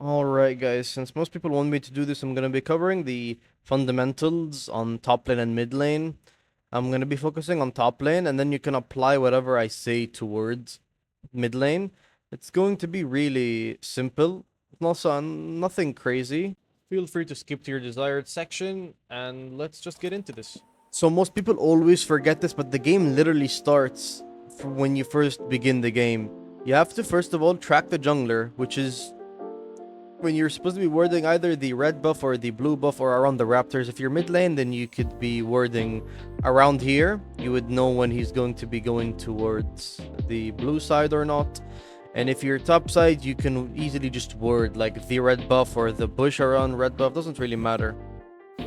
Alright guys, since most people want me to do this, I'm going to be covering the fundamentals on top lane and mid lane. I'm going to be focusing on top lane, and then you can apply whatever I say towards mid lane. It's going to be really simple, also nothing crazy. Feel free to skip to your desired section, and let's just get into this. So most people always forget this, but the game literally starts when you first begin the game. You have to first of all track the jungler, which is when you're supposed to be warding either the red buff or the blue buff or around the raptors. If you're mid lane, then you could be warding around here. You would know when he's going to be going towards the blue side or not. And if you're top side, you can easily just ward like the red buff or the bush around red buff. Doesn't really matter.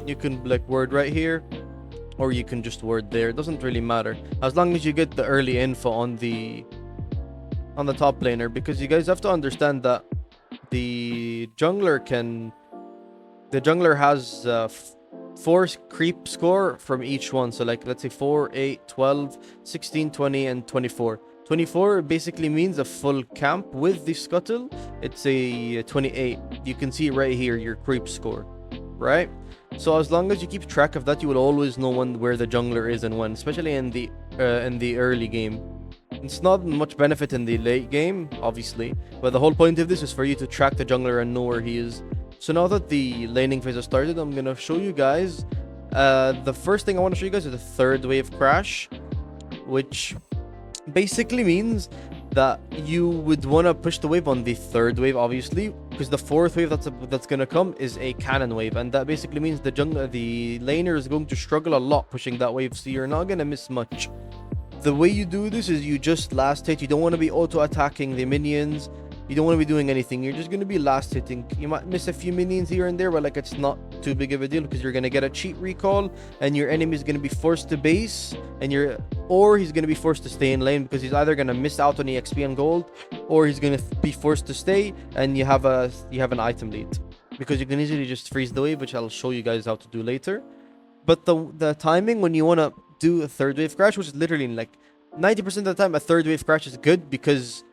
You can like ward right here, or you can just ward there. It doesn't really matter as long as you get the early info on the top laner, because you guys have to understand that the jungler has 4 creep score from each one. So like let's say 4, 8, 12, 16, 20, and 24. 24 basically means a full camp. With the scuttle, it's a 28. You can see right here your creep score, right? So as long as you keep track of that, you will always know where the jungler is and when, especially in the early game. It's not much benefit in the late game, obviously, but the whole point of this is for you to track the jungler and know where he is. So now that the laning phase has started, I'm gonna show you guys. The first thing I want to show you guys is the third wave crash, which basically means that you would want to push the wave on the third wave, obviously, because the fourth wave that's gonna come is a cannon wave, and that basically means the laner is going to struggle a lot pushing that wave, so you're not gonna miss much. The way you do this is you just last hit. You don't want to be auto-attacking the minions. You don't want to be doing anything. You're just going to be last hitting. You might miss a few minions here and there, but like it's not too big of a deal, because you're going to get a cheat recall and your enemy is going to be forced to base, and or he's going to be forced to stay in lane, because he's either going to miss out on EXP and gold, or he's going to be forced to stay, and you have an item lead, because you can easily just freeze the wave, which I'll show you guys how to do later. But the timing when you want to do a third wave crash, which is literally like 90% of the time, a third wave crash is good because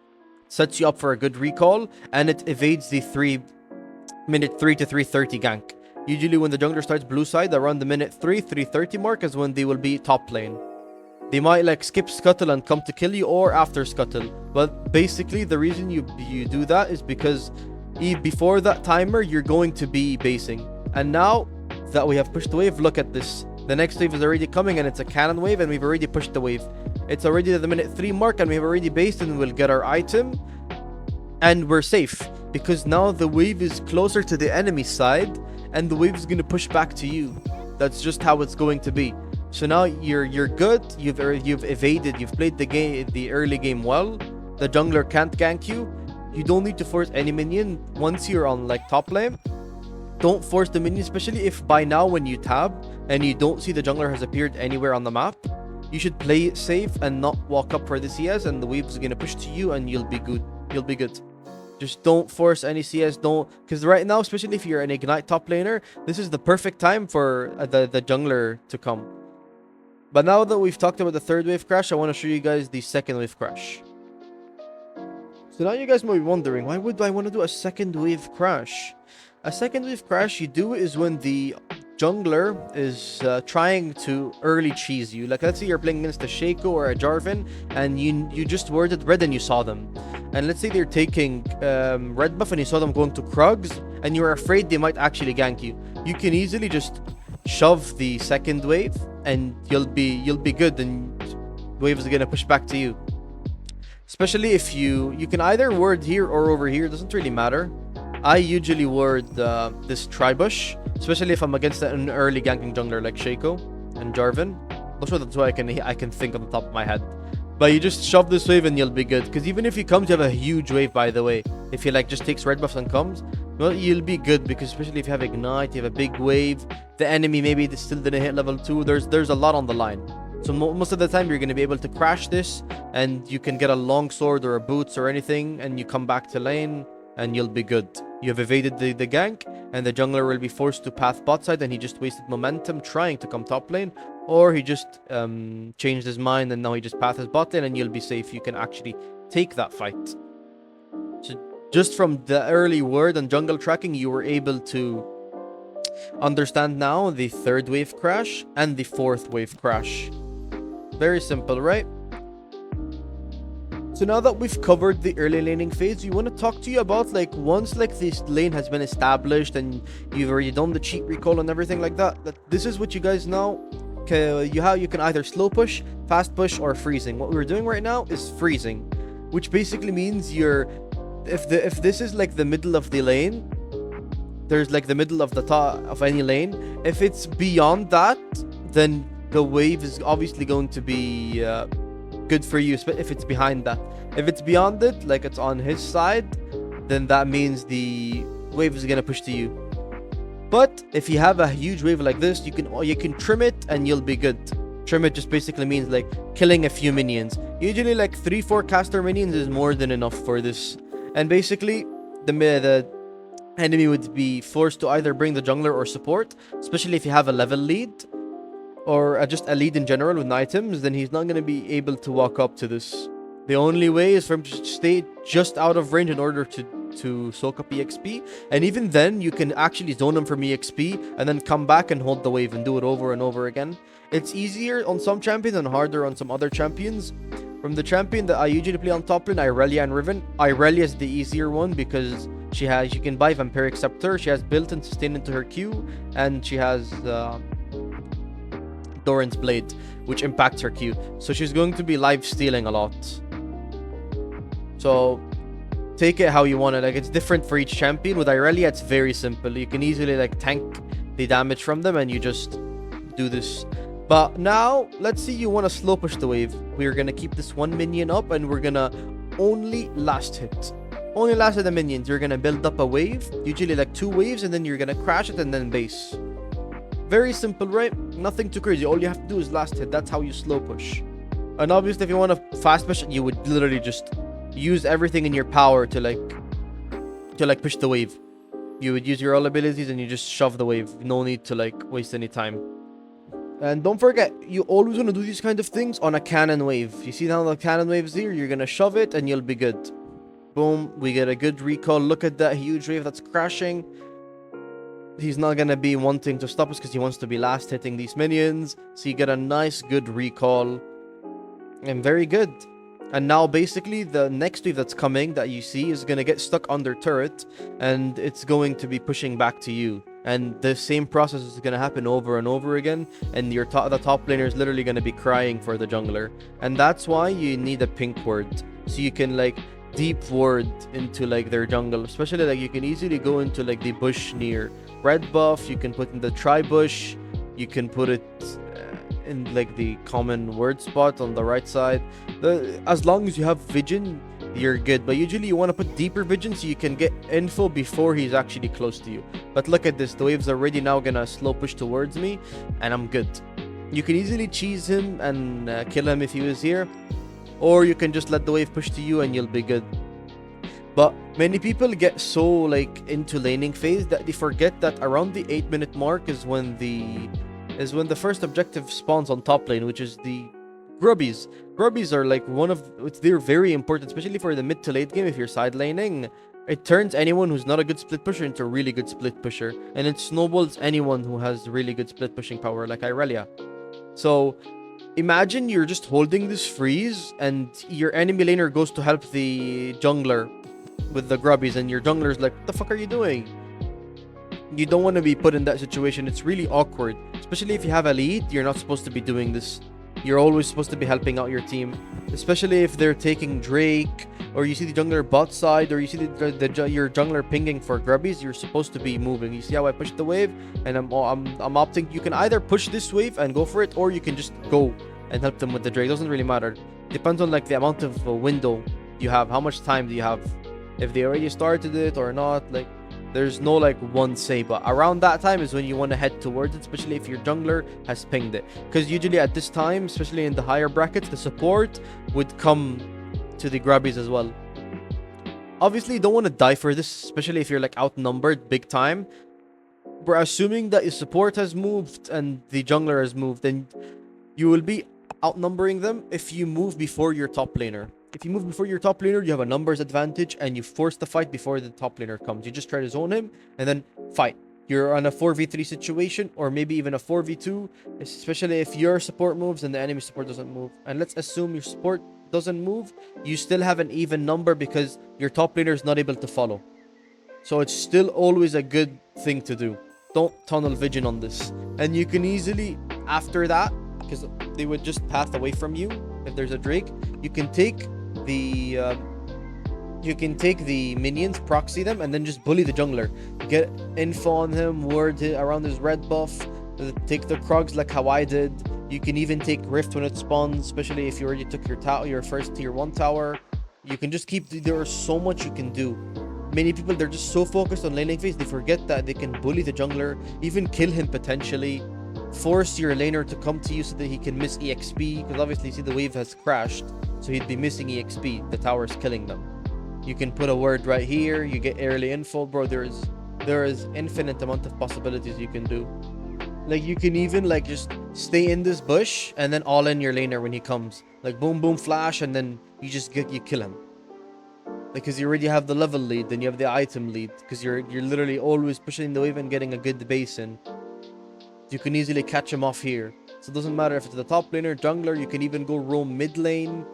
it sets you up for a good recall, and it evades the minute 3 to 3:30 gank. Usually when the jungler starts blue side, around the minute 3:30 mark is when they will be top lane. They might like skip scuttle and come to kill you, or after scuttle. But basically the reason you do that is because before that timer, you're going to be basing. And now that we have pushed the wave, look at this. The next wave is already coming, and it's a cannon wave, and we've already pushed the wave. It's already at the minute 3 mark, and we've already based, and we'll get our item. And we're safe, because now the wave is closer to the enemy side, and the wave is going to push back to you. That's just how it's going to be. So now you're good. You've evaded. You've played the early game well. The jungler can't gank you. You don't need to force any minion once you're on like top lane. Don't force the minion, especially if by now when you tab and you don't see the jungler has appeared anywhere on the map. You should play it safe and not walk up for the CS, and the wave is going to push to you, and you'll be good. You'll be good. Just don't force any CS. Don't, because right now, especially if you're an Ignite top laner, this is the perfect time for the jungler to come. But now that we've talked about the third wave crash, I want to show you guys the second wave crash. So now you guys might be wondering, why would I want to do a second wave crash? A second wave crash you do is when the jungler is trying to early cheese you. Like let's say you're playing against a Shaco or a Jarvan, and you just worded red and you saw them. And let's say they're taking red buff and you saw them going to Krugs, and you're afraid they might actually gank you. You can easily just shove the second wave, and you'll be good, and the wave is gonna push back to you. Especially if you can either ward here or over here, doesn't really matter. I usually ward this Tribush, especially if I'm against an early ganking jungler like Shaco and Jarvan. Not sure that's why I can think on the top of my head. But you just shove this wave and you'll be good. Because even if he comes, you have a huge wave, by the way. If he like just takes red buffs and comes, well, you'll be good, because especially if you have Ignite, you have a big wave. The enemy maybe still didn't hit level 2. There's a lot on the line. So most of the time you're going to be able to crash this, and you can get a long sword or a boots or anything, and you come back to lane, and you'll be good. You have evaded the gank, and the jungler will be forced to path bot side, and he just wasted momentum trying to come top lane, or he just changed his mind and now he just path his bot lane, and you'll be safe. You can actually take that fight. So just from the early word and jungle tracking, you were able to understand now the third wave crash and the fourth wave crash. Very simple, right? So now that we've covered the early laning phase, we want to talk to you about like once like this lane has been established and you've already done the cheat recall and everything like that, this is what you guys know. You can either slow push, fast push, or freezing. What we're doing right now is freezing, which basically means if this is like the middle of the lane, there's like the middle of the top of any lane. If it's beyond that, then the wave is obviously going to be good for you if it's behind that. If it's beyond it, like it's on his side, then that means the wave is gonna push to you. But if you have a huge wave like this, you can trim it and you'll be good. Trim it just basically means like killing a few minions. Usually like 3-4 caster minions is more than enough for this. And basically the enemy would be forced to either bring the jungler or support, especially if you have a level lead or just a lead in general with items, then he's not going to be able to walk up to this. The only way is for him to stay just out of range in order to soak up EXP. And even then, you can actually zone him from EXP and then come back and hold the wave and do it over and over again. It's easier on some champions and harder on some other champions. From the champion that I usually play on top lane, Irelia and Riven. Irelia is the easier one because she can buy Vampiric Scepter, she has built-in sustain into her Q, and she has Doran's Blade, which impacts her Q. So she's going to be live stealing a lot. So take it how you want it. Like, it's different for each champion. With Irelia, it's very simple. You can easily like tank the damage from them and you just do this. But now, let's say you want to slow push the wave. We're going to keep this one minion up and we're going to only last hit. Only last hit the minions. You're going to build up a wave, usually like 2 waves, and then you're going to crash it and then base. Very simple, right? Nothing too crazy. All you have to do is last hit. That's how you slow push. And obviously, if you want to fast push, you would literally just use everything in your power to push the wave. You would use your all abilities and you just shove the wave. No need to like waste any time. And don't forget, you always want to do these kind of things on a cannon wave. You see now the cannon wave's here, you're going to shove it and you'll be good. Boom, we get a good recall. Look at that huge wave that's crashing. He's not going to be wanting to stop us because he wants to be last hitting these minions. So you get a nice, good recall. And very good. And now basically the next wave that's coming that you see is going to get stuck under turret. And it's going to be pushing back to you. And the same process is going to happen over and over again. And the top laner is literally going to be crying for the jungler. And that's why you need a pink ward. So you can like deep ward into like their jungle. Especially like you can easily go into like the bush near red buff. You can put in the tri bush. You can put it in like the common word spot on the right side. As long as you have vision, you're good. But usually you want to put deeper vision so you can get info before he's actually close to you. But look at this, the wave's already now gonna slow push towards me and I'm good. You can easily cheese him and kill him if he was here, or you can just let the wave push to you and you'll be good. But many people get so like into laning phase that they forget that around the 8-minute mark is when the first objective spawns on top lane, which is the Grubbies. Grubbies are like they're very important, especially for the mid to late game. If you're side laning, it turns anyone who's not a good split pusher into a really good split pusher, and it snowballs anyone who has really good split pushing power like Irelia. So imagine you're just holding this freeze and your enemy laner goes to help the jungler with the Grubbies, and your jungler's like, what the fuck are you doing? You don't want to be put in that situation. It's really awkward, especially if you have a lead. You're not supposed to be doing this. You're always supposed to be helping out your team, especially if they're taking Drake, or you see the jungler bot side, or you see your jungler pinging for Grubbies. You're supposed to be moving. You see how I pushed the wave, and I'm opting. You can either push this wave and go for it, or you can just go and help them with the Drake. It doesn't really matter. Depends on like the amount of window you have. How much time do you have? If they already started it or not, like. There's no like one say, but around that time is when you want to head towards it, especially if your jungler has pinged it. Because usually at this time, especially in the higher brackets, the support would come to the Grubbies as well. Obviously, you don't want to die for this, especially if you're like outnumbered big time. We're assuming that your support has moved and the jungler has moved, and you will be outnumbering them if you move before your top laner. If you move before your top laner, you have a numbers advantage and you force the fight before the top laner comes. You just try to zone him and then fight. You're on a 4v3 situation or maybe even a 4v2, especially if your support moves and the enemy support doesn't move. And let's assume your support doesn't move, you still have an even number because your top laner is not able to follow. So it's still always a good thing to do. Don't tunnel vision on this. And you can easily, after that, because they would just path away from you if there's a Drake, you can take the minions, proxy them, and then just bully the jungler. Get info on him, ward around his red buff, take the Krugs like how I did. You can even take Rift when it spawns, especially if you already took your first tier 1 tower. You can just keep, there is so much you can do. Many people, they're just so focused on laning phase, they forget that they can bully the jungler, even kill him potentially. Force your laner to come to you so that he can miss EXP, because obviously, see, the wave has crashed, so he'd be missing EXP. The tower's killing them. You can put a word right here, you get early info, bro. There is infinite amount of possibilities you can do. Like, you can even, like, just stay in this bush and then all in your laner when he comes. Like, boom, boom, flash, and then you kill him. Because you already have the level lead, then you have the item lead, because you're literally always pushing the wave and getting a good base in. You can easily catch him off here. So it doesn't matter if it's the top laner, jungler, you can even go roam mid lane.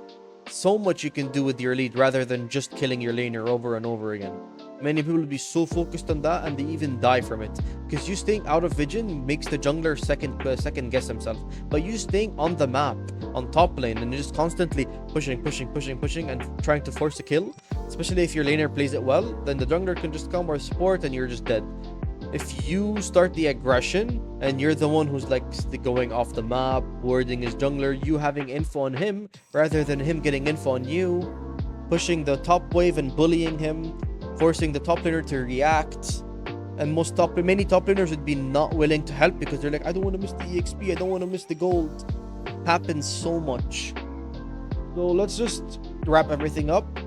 So much you can do with your lead rather than just killing your laner over and over again. Many people will be so focused on that and they even die from it. Because you staying out of vision makes the jungler second guess himself. But you staying on the map, on top lane, and just constantly pushing and trying to force a kill, especially if your laner plays it well, then the jungler can just come or support and you're just dead. If you start the aggression and you're the one who's like going off the map, warding his jungler, you having info on him rather than him getting info on you, pushing the top wave and bullying him, forcing the top laner to react, and many top laners would be not willing to help because they're like, I don't want to miss the EXP, I don't want to miss the gold. Happens so much. So let's just wrap everything up.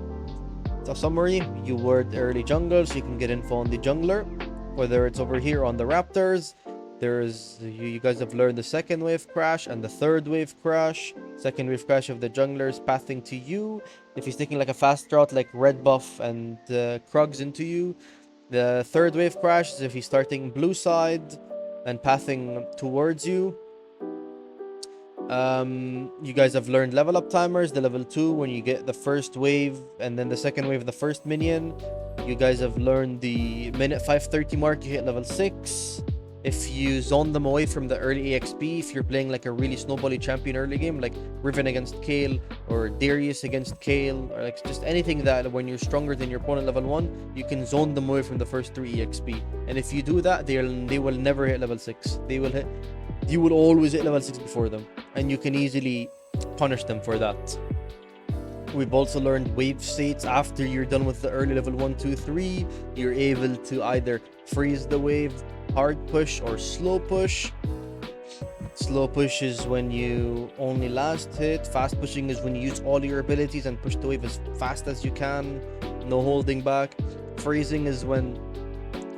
So summary, you word early jungle so you can get info on the jungler. Whether it's over here on the Raptors, you guys have learned the second wave crash and the third wave crash. Second wave crash of the junglers pathing to you. If he's taking like a fast route like red buff and Krugs into you. The third wave crash is if he's starting blue side and pathing towards you. You guys have learned level up timers, the level 2 when you get the first wave and then the second wave the first minion. You guys have learned the minute 530 mark, you hit level 6. If you zone them away from the early EXP, if you're playing like a really snowbally champion early game, like Riven against Kayle or Darius against Kayle, or like just anything that when you're stronger than your opponent level 1, you can zone them away from the first 3 EXP. And if you do that, they will never hit level 6. You will always hit level 6 before them, and you can easily punish them for that. We've also learned wave states. After you're done with the early level 1, 2, 3, you're able to either freeze the wave, hard push, or slow push. Slow push is when you only last hit. Fast pushing is when you use all your abilities and push the wave as fast as you can, no holding back. Freezing is when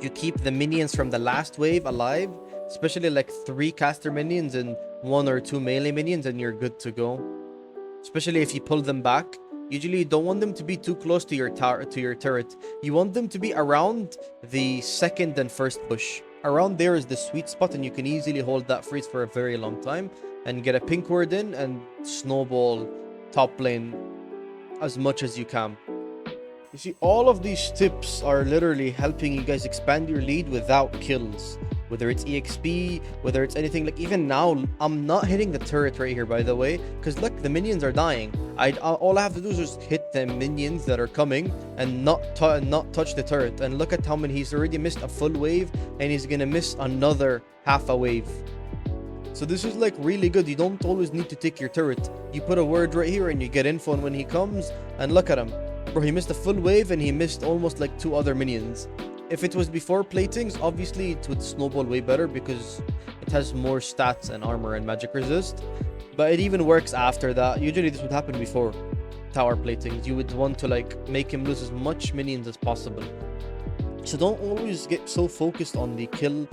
you keep the minions from the last wave alive, especially like 3 caster minions and 1 or 2 melee minions, and you're good to go. Especially if you pull them back. Usually you don't want them to be too close to your turret. You want them to be around the second and first push. Around there is the sweet spot, and you can easily hold that freeze for a very long time and get a pink ward in and snowball top lane as much as you can. You see, all of these tips are literally helping you guys expand your lead without kills. Whether it's EXP, whether it's anything, like even now, I'm not hitting the turret right here, by the way, because look, the minions are dying. All I have to do is just hit the minions that are coming and not touch the turret. And look at how many, he's already missed a full wave, and he's gonna miss another half a wave. So this is like really good. You don't always need to take your turret. You put a word right here and you get info on when he comes, and look at him. Bro, he missed a full wave and he missed almost like 2 other minions. If it was before platings, obviously it would snowball way better because it has more stats and armor and magic resist. But it even works after that. Usually this would happen before tower platings. You would want to like make him lose as much minions as possible. So don't always get so focused on the kill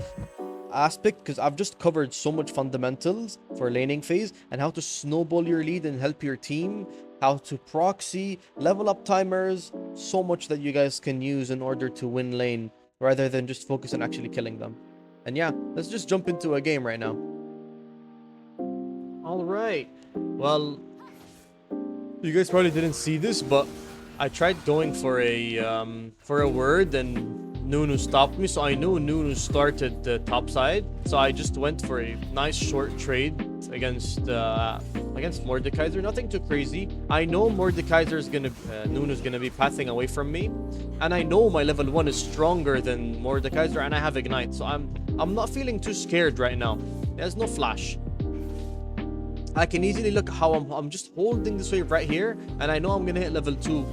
aspect, because I've just covered so much fundamentals for laning phase and how to snowball your lead and help your team how to proxy, level up timers, so much that you guys can use in order to win lane rather than just focus on actually killing them. And yeah, let's just jump into a game right now. All right. Well, you guys probably didn't see this, but I tried going for a word and Nunu stopped me, so I knew Nunu started the top side. So I just went for a nice short trade against Mordekaiser. Nothing too crazy. I know Mordekaiser's gonna Nunu's gonna be pathing away from me, and I know my level 1 is stronger than Mordekaiser, and I have Ignite, so I'm not feeling too scared right now. There's no flash. I can easily look how I'm just holding this wave right here, and I know I'm gonna hit level 2.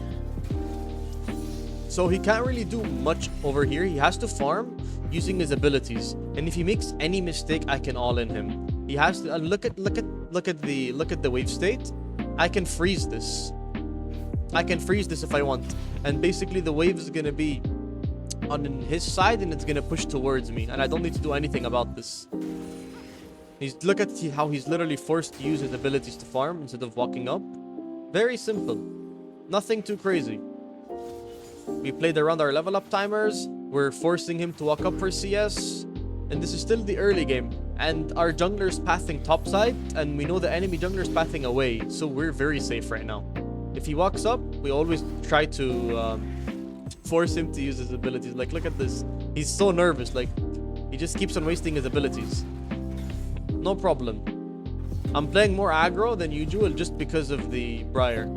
So he can't really do much over here. He has to farm using his abilities, and if he makes any mistake, I can all in him. He has to look at the wave state. I can freeze this. I can freeze this if I want, and basically the wave is gonna be on his side, and it's gonna push towards me, and I don't need to do anything about this. Look at how he's literally forced to use his abilities to farm instead of walking up. Very simple. Nothing too crazy. We played around our level up timers. We're forcing him to walk up for CS. And this is still the early game. And our jungler's pathing topside. And we know the enemy jungler's pathing away. So we're very safe right now. If he walks up, we always try to force him to use his abilities. Like, look at this. He's so nervous. Like, he just keeps on wasting his abilities. No problem. I'm playing more aggro than usual just because of the Briar.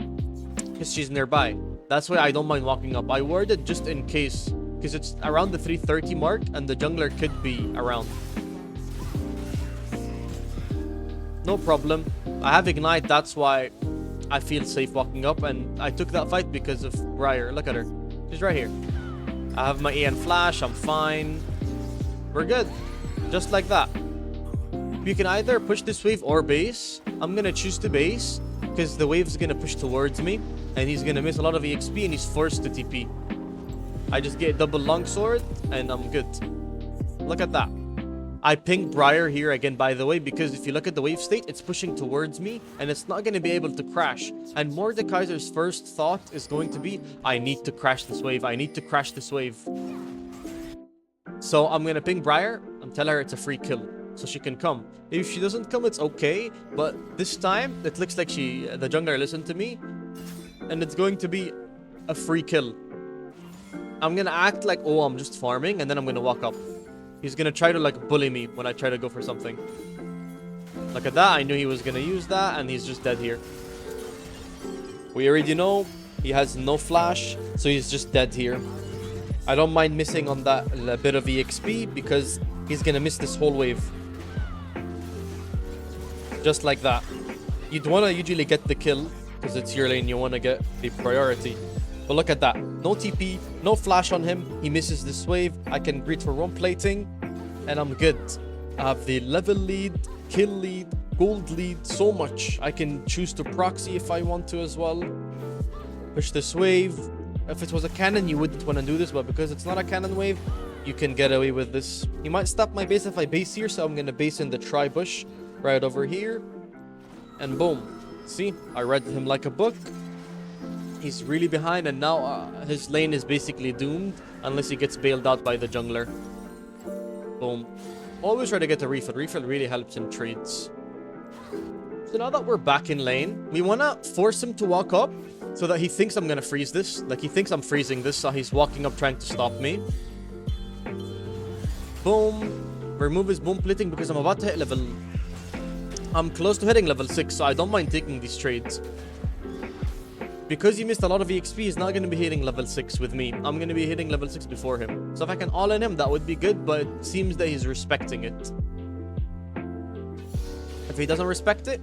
Because she's nearby. That's why I don't mind walking up. I warded just in case. Because it's around the 330 mark and the jungler could be around. No problem. I have Ignite. That's why I feel safe walking up. And I took that fight because of Briar. Look at her. She's right here. I have my EN flash. I'm fine. We're good. Just like that. You can either push this wave or base. I'm gonna choose to base because the wave's gonna push towards me and he's gonna miss a lot of EXP and he's forced to TP. I just get double longsword and I'm good. Look at that. I pinged Briar here again, by the way, because if you look at the wave state, it's pushing towards me and it's not gonna be able to crash. And Mordekaiser's first thought is going to be, I need to crash this wave. I need to crash this wave. So I'm gonna ping Briar and tell her it's a free kill. So she can come. If she doesn't come, it's okay. But this time, it looks like the jungler listened to me. And it's going to be a free kill. I'm gonna act like, oh, I'm just farming. And then I'm gonna walk up. He's gonna try to like bully me when I try to go for something. Look at that. I knew he was gonna use that. And he's just dead here. We already know he has no flash. So he's just dead here. I don't mind missing on that bit of EXP because he's gonna miss this whole wave. Just like that. You'd want to usually get the kill because it's your lane. You want to get the priority. But look at that. No TP, no flash on him. He misses this wave. I can greet for roam plating and I'm good. I have the level lead, kill lead, gold lead, so much. I can choose to proxy if I want to as well. Push this wave. If it was a cannon, you wouldn't want to do this, but because it's not a cannon wave, you can get away with this. He might stop my base if I base here, so I'm going to base in the tri-bush right over here. And boom. See? I read him like a book. He's really behind, and now his lane is basically doomed unless he gets bailed out by the jungler. Boom. Always try to get a refill. Refill really helps in trades. So now that we're back in lane, we want to force him to walk up so that he thinks I'm going to freeze this. Like, he thinks I'm freezing this, so he's walking up trying to stop me. Boom. Remove his boom plating because I'm about to hit level... I'm close to hitting level 6, so I don't mind taking these trades. Because he missed a lot of EXP, he's not going to be hitting level 6 with me. I'm going to be hitting level 6 before him. So if I can all in him, that would be good, but it seems that he's respecting it. If he doesn't respect it,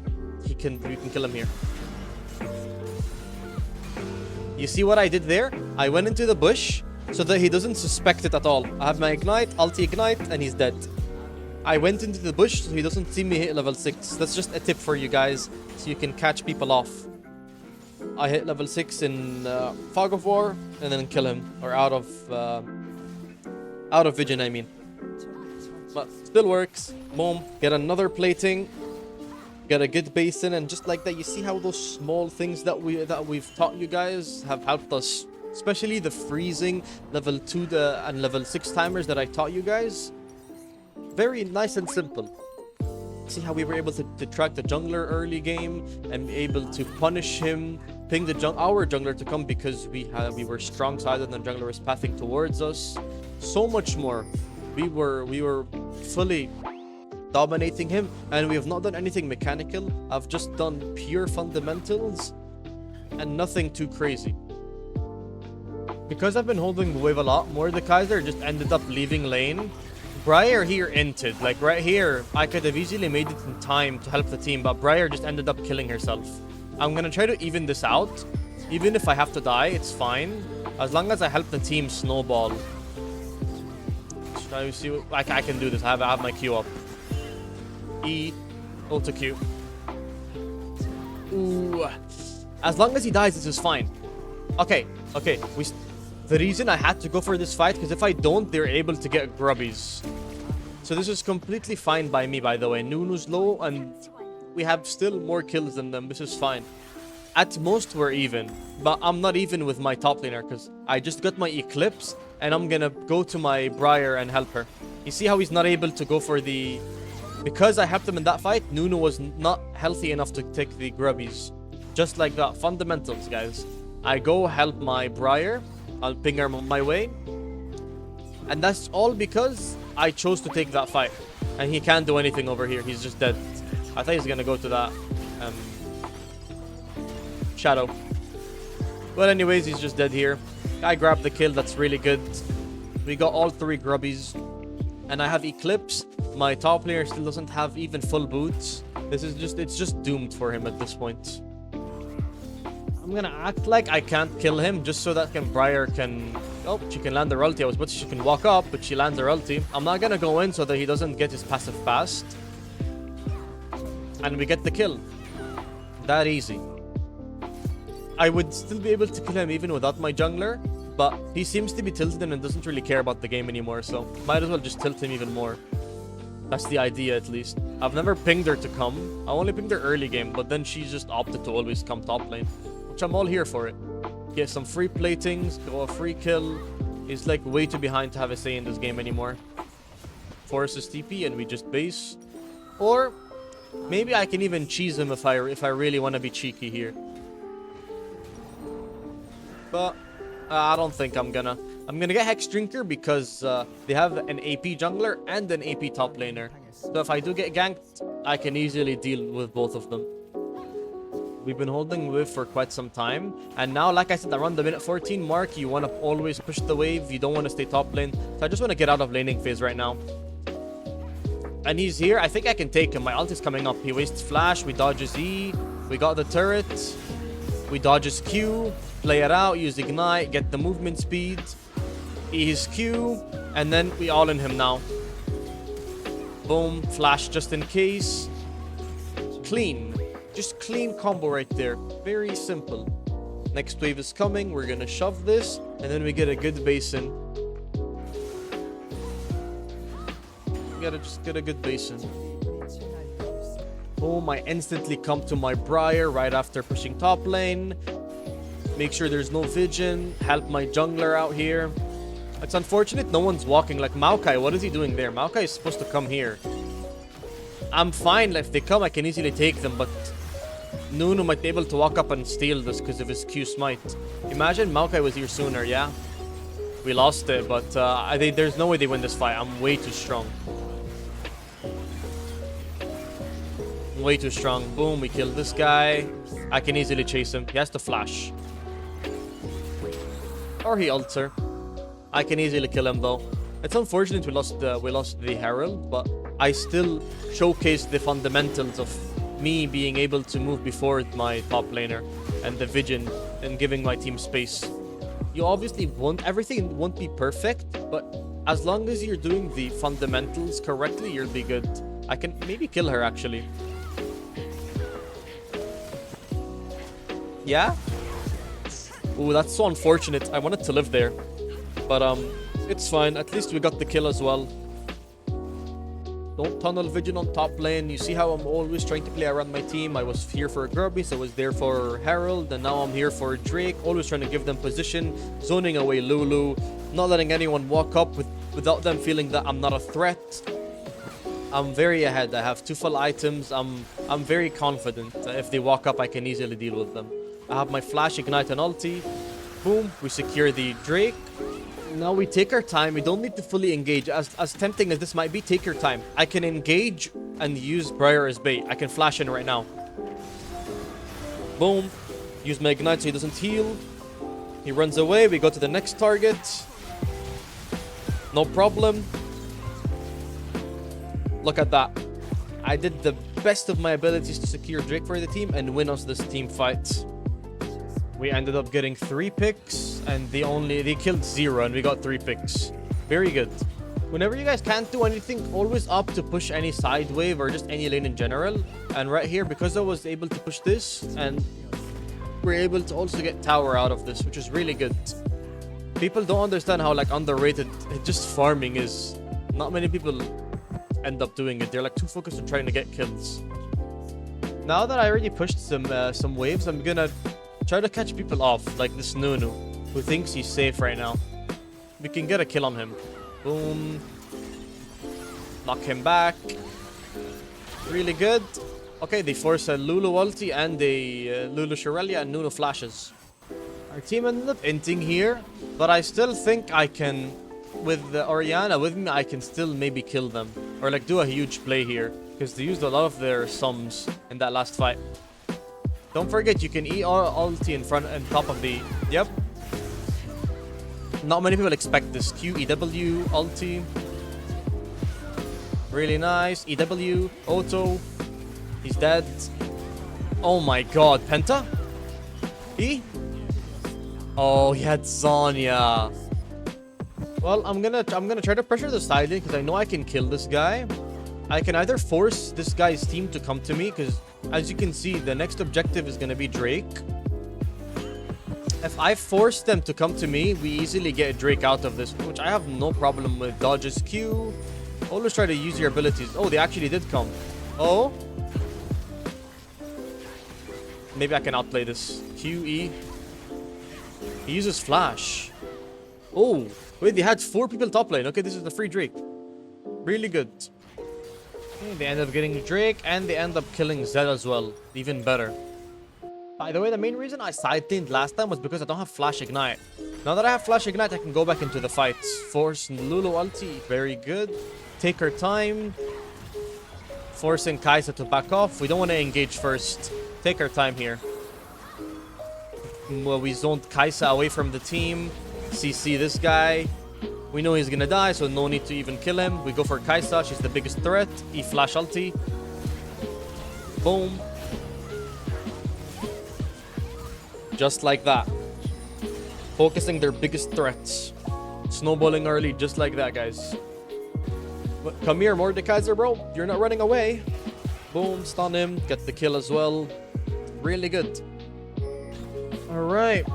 we can kill him here. You see what I did there? I went into the bush so that he doesn't suspect it at all. I have my ignite, ulti ignite, and he's dead. I went into the bush so he doesn't see me hit level 6. That's just a tip for you guys, so you can catch people off. I hit level 6 in Fog of War, and then kill him. Or out of vision, I mean. But still works. Boom. Get another plating. Get a good basin, and just like that, you see how those small things that we've taught you guys have helped us, especially the freezing level 2 and level 6 timers that I taught you guys. Very nice and simple. See how we were able to track the jungler early game and be able to punish him, ping our jungler to come because we were strong sided and the jungler was pathing towards us. So much more. We were fully dominating him, and we have not done anything mechanical. I've just done pure fundamentals and nothing too crazy. Because I've been holding the wave a lot more, the Kaiser just ended up leaving lane. Briar here inted, like right here, I could have easily made it in time to help the team, but Briar just ended up killing herself. I'm gonna try to even this out. Even if I have to die, it's fine. As long as I help the team snowball. Try to see what I can do this. I have my Q up. E, ulti Q. Ooh. As long as he dies, this is fine. Okay. The reason I had to go for this fight, because if I don't, they're able to get Grubbies. So this is completely fine by me, by the way. Nunu's low, and we have still more kills than them. This is fine. At most, we're even. But I'm not even with my top laner, because I just got my Eclipse, and I'm gonna go to my Briar and help her. You see how he's not able to go for the... Because I helped him in that fight, Nunu was not healthy enough to take the Grubbies. Just like that. Fundamentals, guys. I go help my Briar. I'll ping her my way. And that's all because I chose to take that fight. And he can't do anything over here. He's just dead. I thought he's gonna go to that shadow. But anyways, he's just dead here. I grabbed the kill. That's really good. We got all 3 Grubbies. And I have Eclipse. My top player still doesn't have even full boots. It's just doomed for him at this point. I'm gonna act like I can't kill him just so that Briar can... Oh, she can land her ulti. I was about to say she can walk up, but she lands her ulti. I'm not gonna go in so that he doesn't get his passive fast. And we get the kill. That easy. I would still be able to kill him even without my jungler, but he seems to be tilted and doesn't really care about the game anymore, so might as well just tilt him even more. That's the idea, at least. I've never pinged her to come. I only pinged her early game, but then she just opted to always come top lane. Which I'm all here for it. Get some free platings, go a free kill. He's like way too behind to have a say in this game anymore. Forces TP and we just base. Or maybe I can even cheese him if I really want to be cheeky here. But I don't think I'm gonna. I'm gonna get Hex Drinker because they have an AP jungler and an AP top laner. So if I do get ganked, I can easily deal with both of them. We've been holding wave for quite some time. And now, like I said, around the minute 14 mark, you want to always push the wave. You don't want to stay top lane. So I just want to get out of laning phase right now. And he's here. I think I can take him. My ult is coming up. He wastes flash. We dodge his E. We got the turret. We dodge his Q. Play it out. Use ignite. Get the movement speed. E his Q. And then we all in him now. Boom. Flash just in case. Clean. Just clean combo right there. Very simple. Next wave is coming. We're gonna shove this. And then we get a good basin. We gotta just get a good basin. Boom. I instantly come to my Briar right after pushing top lane. Make sure there's no vision. Help my jungler out here. It's unfortunate no one's walking. Like Maokai, what is he doing there? Maokai is supposed to come here. I'm fine. If they come, I can easily take them, but Nunu might be able to walk up and steal this because of his Q smite. Imagine Maokai was here sooner, yeah? We lost it, but there's no way they win this fight. I'm way too strong. Way too strong. Boom, we killed this guy. I can easily chase him. He has to flash. Or he ults her. I can easily kill him though. It's unfortunate we lost the Herald, but I still showcased the fundamentals of me being able to move before my top laner and the vision and giving my team space. You obviously everything won't be perfect, but as long as you're doing the fundamentals correctly, you'll be good. I can maybe kill her actually. Yeah? Ooh, that's so unfortunate. I wanted to live there. But it's fine. At least we got the kill as well. Don't tunnel vision on top lane. You see how I'm always trying to play around my team. I was here for Grubbies, I was there for Herald, and now I'm here for Drake. Always trying to give them position, zoning away Lulu, not letting anyone walk up without them feeling that I'm not a threat. I'm very ahead. I have 2 full items. I'm very confident that if they walk up, I can easily deal with them. I have my flash, ignite, and ulti. Boom, we secure the Drake. Now we take our time. We don't need to fully engage. As tempting as this might be, take your time. I can engage and use Briar as bait. I can flash in right now. Boom. Use my ignite so he doesn't heal. He runs away. We go to the next target. No problem. Look at that. I did the best of my abilities to secure Drake for the team and win us this team fight. We ended up getting 3 picks, and they killed 0, and we got 3 picks. Very good. Whenever you guys can't do anything, always opt to push any side wave or just any lane in general. And right here, because I was able to push this, and we're able to also get tower out of this, which is really good. People don't understand how like underrated just farming is. Not many people end up doing it. They're like too focused on trying to get kills. Now that I already pushed some waves, I'm gonna try to catch people off, like this Nunu, who thinks he's safe right now. We can get a kill on him. Boom. Knock him back. Really good. Okay, they force a Lulu ulti and a Lulu Shirelia and Nunu flashes. Our team ended up inting here, but I still think I can, with Orianna with me, I can still maybe kill them. Or like do a huge play here, because they used a lot of their sums in that last fight. Don't forget, you can ulti in front and top of the... Yep. Not many people expect this. Q, EW, ulti. Really nice. EW, auto. He's dead. Oh my god. Penta? E? Oh, he had Sonya. Well, I'm gonna try to pressure the side lane because I know I can kill this guy. I can either force this guy's team to come to me because, as you can see, the next objective is going to be Drake. If I force them to come to me, we easily get Drake out of this, which I have no problem with. Dodges Q. Always try to use your abilities. Oh, they actually did come. Oh. Maybe I can outplay this. QE. He uses flash. Oh. Wait, they had 4 people top lane. Okay, this is the free Drake. Really good. They end up getting Drake, and they end up killing Zed as well. Even better. By the way, the main reason I side-laned last time was because I don't have Flash Ignite. Now that I have Flash Ignite, I can go back into the fights. Force Lulu ulti. Very good. Take her time. Forcing Kai'Sa to back off. We don't want to engage first. Take our time here. Well, we zoned Kai'Sa away from the team. CC this guy. We know he's gonna die, so no need to even kill him. We go for Kai'Sa. She's the biggest threat. E-flash ulti. Boom. Just like that. Focusing their biggest threats. Snowballing early, just like that, guys. But come here, Mordekaiser, bro. You're not running away. Boom, stun him. Get the kill as well. Really good. Alright.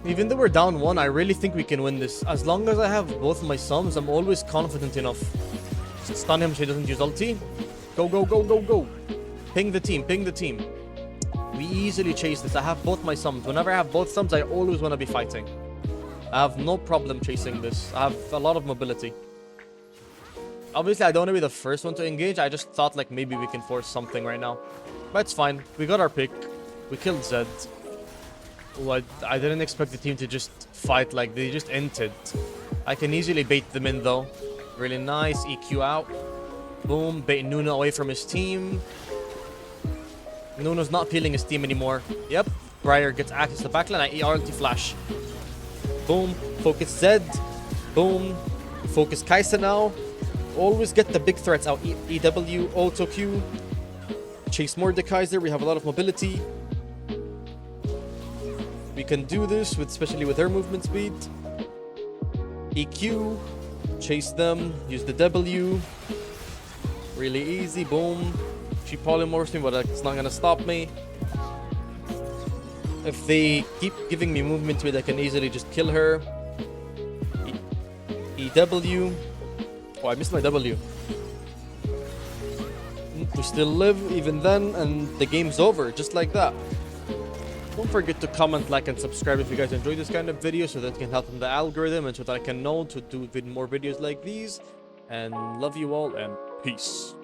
Even though we're down 1, I really think we can win this. As long as I have both my sums, I'm always confident enough. Stun him so he doesn't use ulti. Go, go, go, go, go. Ping the team, ping the team. We easily chase this. I have both my sums. Whenever I have both sums, I always want to be fighting. I have no problem chasing this. I have a lot of mobility. Obviously, I don't want to be the first one to engage. I just thought like maybe we can force something right now. But it's fine. We got our pick. We killed Zed. Oh, I didn't expect the team to just fight like they just entered. I can easily bait them in though. Really nice. EQ out. Boom. Bait Nunu away from his team. Nunu's not peeling his team anymore. Yep. Briar gets access to the backline. I ulti flash. Boom. Focus Zed. Boom. Focus Kai'Sa now. Always get the big threats out. EW, auto Q. Chase Mordekaiser. We have a lot of mobility. We can do this, especially with her movement speed. EQ. Chase them. Use the W. Really easy. Boom. She polymorphs me, but it's not going to stop me. If they keep giving me movement speed, I can easily just kill her. EW. Oh, I missed my W. we still live even then, and the game's over, just like that. Don't forget to comment, like, and subscribe if you guys enjoy this kind of video, so that can help in the algorithm and so that I can know to do more videos like these. And love you all, and peace.